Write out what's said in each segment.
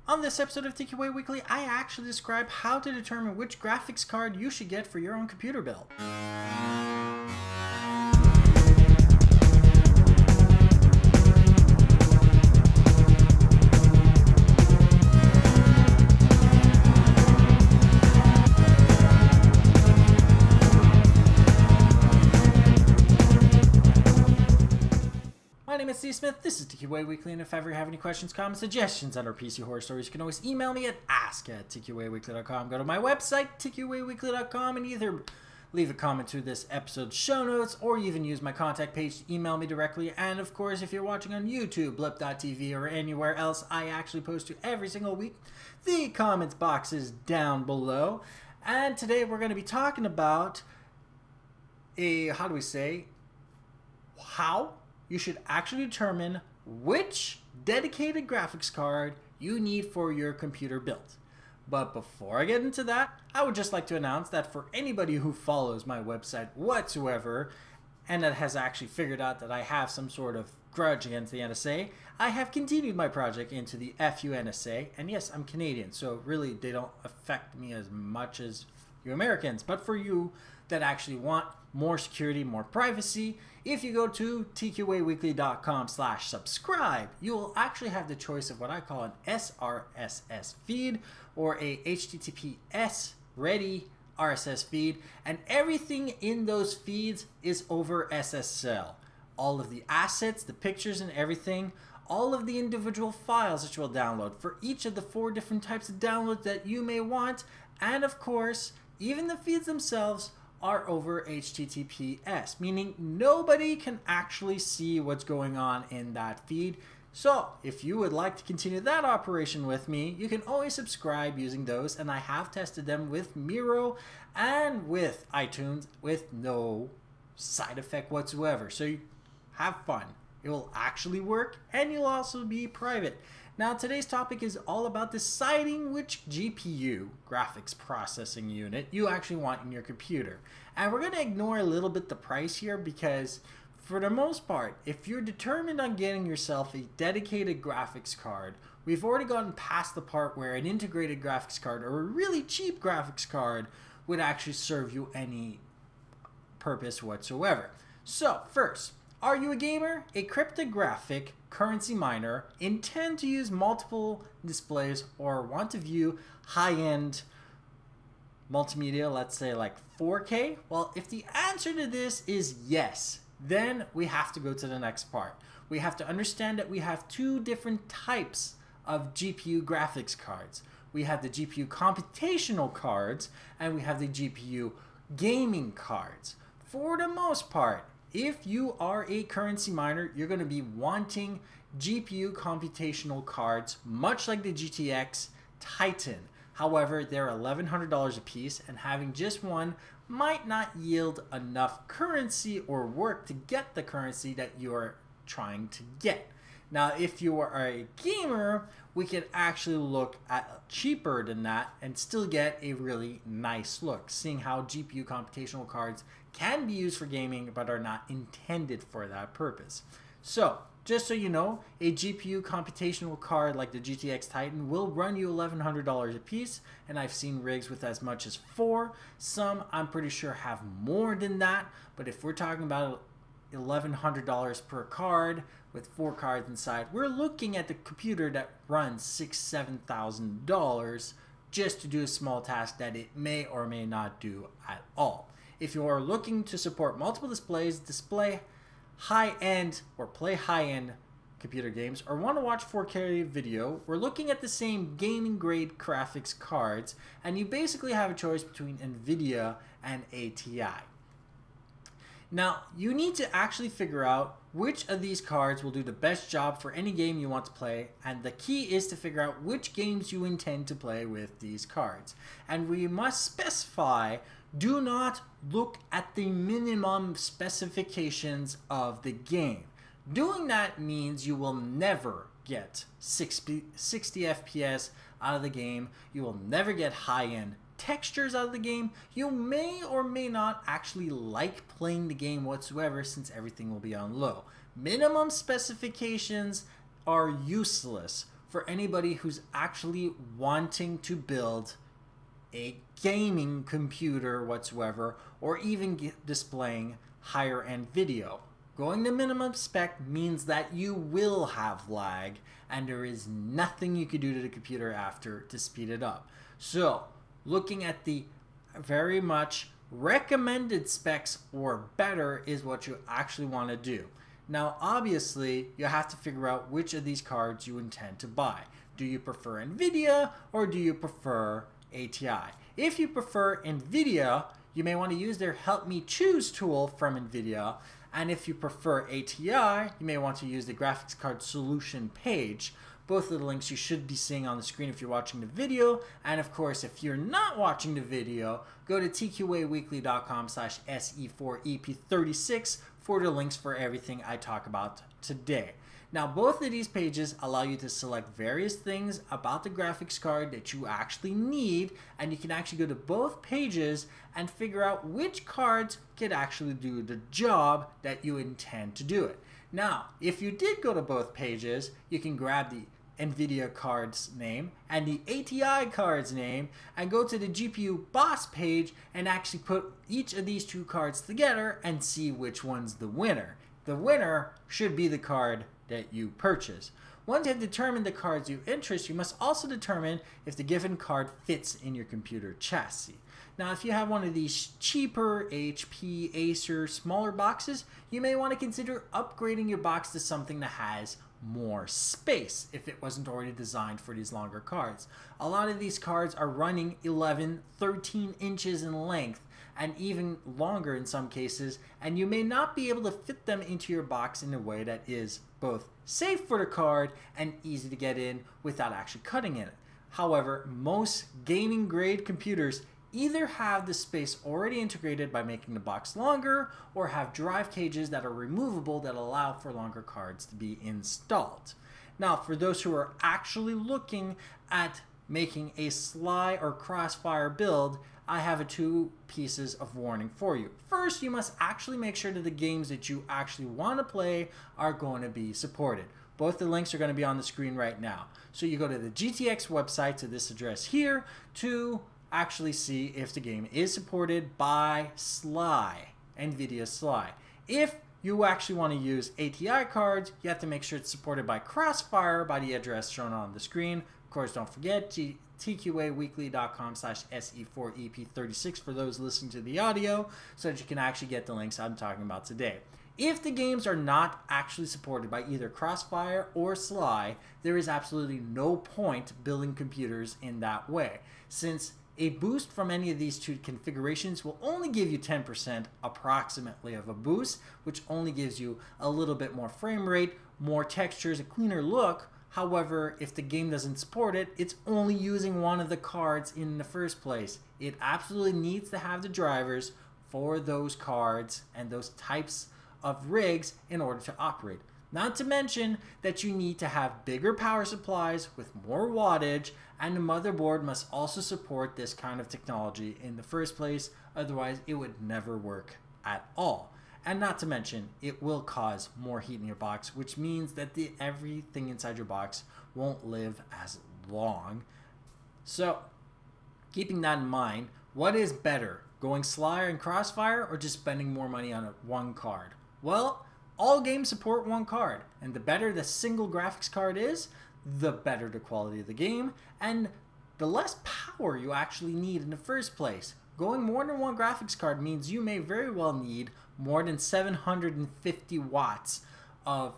On this episode of TQA Weekly, I actually describe how to determine which graphics card you should get for your own computer build. My name is Steve Smith, this is TQA Weekly, and if ever you have any questions, comments, suggestions on our PC horror stories, you can always email me at ask@tqaweekly.com. Go to my website, tqaweekly.com, and either leave a comment to this episode's show notes, or even use my contact page to email me directly. And of course, if you're watching on YouTube, blip.tv, or anywhere else I actually post to every single week, the comments box is down below. And today we're going to be talking about how you should actually determine which dedicated graphics card you need for your computer build. But before I get into that, I would just like to announce that for anybody who follows my website whatsoever and that has actually figured out that I have some sort of grudge against the NSA, I have continued my project into the FU NSA. And yes, I'm Canadian, so really they don't affect me as much as you Americans. But for you that actually want more security, more privacy, if you go to tqaweekly.com/subscribe, you will actually have the choice of what I call an SRSS feed or a HTTPS ready RSS feed, and everything in those feeds is over SSL. All of the assets, the pictures and everything, all of the individual files that you will download for each of the 4 different types of downloads that you may want, and of course, even the feeds themselves are over HTTPS, meaning nobody can actually see what's going on in that feed. So if you would like to continue that operation with me, you can always subscribe using those, and I have tested them with Miro and with iTunes with no side effect whatsoever. So you have fun. It will actually work, and you'll also be private. Now, today's topic is all about deciding which GPU, graphics processing unit, you actually want in your computer. And we're going to ignore a little bit the price here because, for the most part, if you're determined on getting yourself a dedicated graphics card, we've already gotten past the part where an integrated graphics card or a really cheap graphics card would actually serve you any purpose whatsoever. So, first, are you a gamer, a cryptographic currency miner, intend to use multiple displays, or want to view high-end multimedia, let's say like 4K? Well, if the answer to this is yes, then we have to go to the next part. We have to understand that we have 2 different types of GPU graphics cards. We have the GPU computational cards, and we have the GPU gaming cards. For the most part, if you are a currency miner, you're going to be wanting GPU computational cards, much like the GTX Titan. However, they're $1,100 a piece, and having just one might not yield enough currency or work to get the currency that you're trying to get. Now, if you are a gamer, we can actually look at cheaper than that and still get a really nice look, seeing how GPU computational cards can be used for gaming but are not intended for that purpose. So, just so you know, a GPU computational card like the GTX Titan will run you $1,100 a piece, and I've seen rigs with as much as 4. Some, I'm pretty sure, have more than that, but if we're talking about $1,100 per card with 4 cards inside, we're looking at the computer that runs $6,000–7,000 just to do a small task that it may or may not do at all. If you are looking to support multiple displays, display high-end or play high-end computer games, or want to watch 4K video, we're looking at the same gaming grade graphics cards, and you basically have a choice between Nvidia and ATI. Now, you need to actually figure out which of these cards will do the best job for any game you want to play, and the key is to figure out which games you intend to play with these cards. And we must specify, do not look at the minimum specifications of the game. Doing that means you will never get 60 FPS out of the game, you will never get high-end textures out of the game. You may or may not actually like playing the game whatsoever, since everything will be on low. Minimum specifications are useless for anybody who's actually wanting to build a gaming computer whatsoever, or even displaying higher end video. Going to minimum spec means that you will have lag, and there is nothing you can do to the computer after to speed it up. So looking at the very much recommended specs or better is what you actually want to do. Now obviously you have to figure out which of these cards you intend to buy. Do you prefer Nvidia or do you prefer ATI? If you prefer Nvidia, you may want to use their Help Me Choose tool from Nvidia, and if you prefer ATI, you may want to use the graphics card solution page. Both of the links you should be seeing on the screen if you're watching the video, and of course if you're not watching the video, go to tqaweekly.com/se4ep36 for the links for everything I talk about today. Now both of these pages allow you to select various things about the graphics card that you actually need, and you can actually go to both pages and figure out which cards could actually do the job that you intend to do it. Now if you did go to both pages, you can grab the Nvidia card's name and the ATI card's name and go to the GPU boss page and actually put each of these two cards together and see which one's the winner. The winner should be the card that you purchase. Once you have determined the cards you interest, you must also determine if the given card fits in your computer chassis. Now if you have one of these cheaper HP, Acer, smaller boxes, you may want to consider upgrading your box to something that has more space if it wasn't already designed for these longer cards. A lot of these cards are running 11, 13 inches in length and even longer in some cases, and you may not be able to fit them into your box in a way that is both safe for the card and easy to get in without actually cutting in it. However, most gaming grade computers either have the space already integrated by making the box longer or have drive cages that are removable that allow for longer cards to be installed. Now for those who are actually looking at making a SLI or Crossfire build, I have two pieces of warning for you. First, you must actually make sure that the games that you actually want to play are going to be supported. Both the links are going to be on the screen right now. So you go to the GTX website to this address here to actually see if the game is supported by SLI, Nvidia SLI. If you actually want to use ATI cards, you have to make sure it's supported by Crossfire by the address shown on the screen. Of course, don't forget tqaweekly.com/se4ep36 for those listening to the audio so that you can actually get the links I'm talking about today. If the games are not actually supported by either Crossfire or SLI, there is absolutely no point building computers in that way, since a boost from any of these two configurations will only give you 10% approximately of a boost, which only gives you a little bit more frame rate, more textures, a cleaner look. However, if the game doesn't support it, it's only using one of the cards in the first place. It absolutely needs to have the drivers for those cards and those types of rigs in order to operate. Not to mention that you need to have bigger power supplies with more wattage, and the motherboard must also support this kind of technology in the first place, otherwise it would never work at all. And not to mention, it will cause more heat in your box, which means that everything inside your box won't live as long. So, keeping that in mind, what is better, going SLI and Crossfire or just spending more money on one card? Well, all games support one card, and the better the single graphics card is, the better the quality of the game, and the less power you actually need in the first place. Going more than one graphics card means you may very well need more than 750 watts of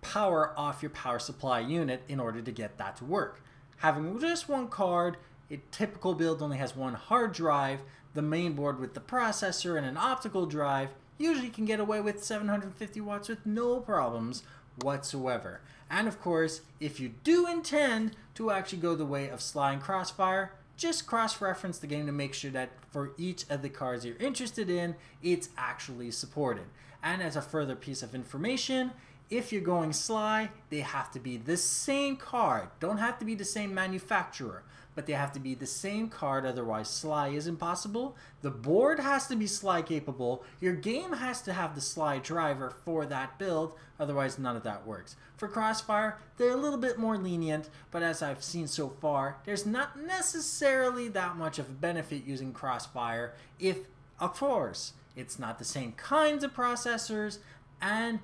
power off your power supply unit in order to get that to work. Having just one card, a typical build only has one hard drive, the main board with the processor and an optical drive, usually can get away with 750 watts with no problems whatsoever. And of course, if you do intend to actually go the way of SLI and Crossfire, just cross-reference the game to make sure that for each of the cards you're interested in, it's actually supported. And as a further piece of information, If you're going SLI, they have to be the same card. Don't have to be the same manufacturer, but they have to be the same card, otherwise SLI is impossible. The board has to be SLI capable. Your game has to have the SLI driver for that build, otherwise none of that works. For Crossfire, they're a little bit more lenient, but as I've seen so far, there's not necessarily that much of a benefit using Crossfire if, of course, it's not the same kinds of processors, and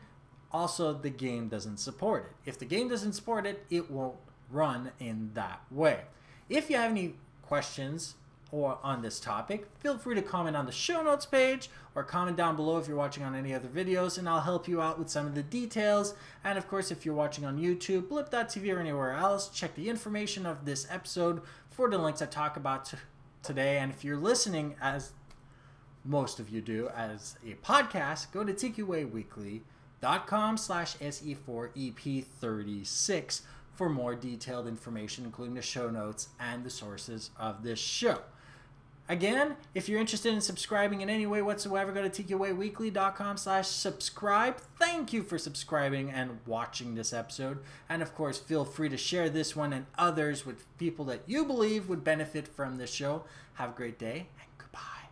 also the game doesn't support it. If the game doesn't support it, it won't run in that way. If you have any questions or on this topic, feel free to comment on the show notes page or comment down below if you're watching on any other videos, and I'll help you out with some of the details. And of course, if you're watching on YouTube, blip.tv or anywhere else, check the information of this episode for the links I talk about today. And if you're listening, as most of you do, as a podcast, go to tqaweekly.com/SE4EP36 for more detailed information, including the show notes and the sources of this show. Again, if you're interested in subscribing in any way whatsoever, go to tqaweekly.com/subscribe. Thank you for subscribing and watching this episode. And of course, feel free to share this one and others with people that you believe would benefit from this show. Have a great day and goodbye.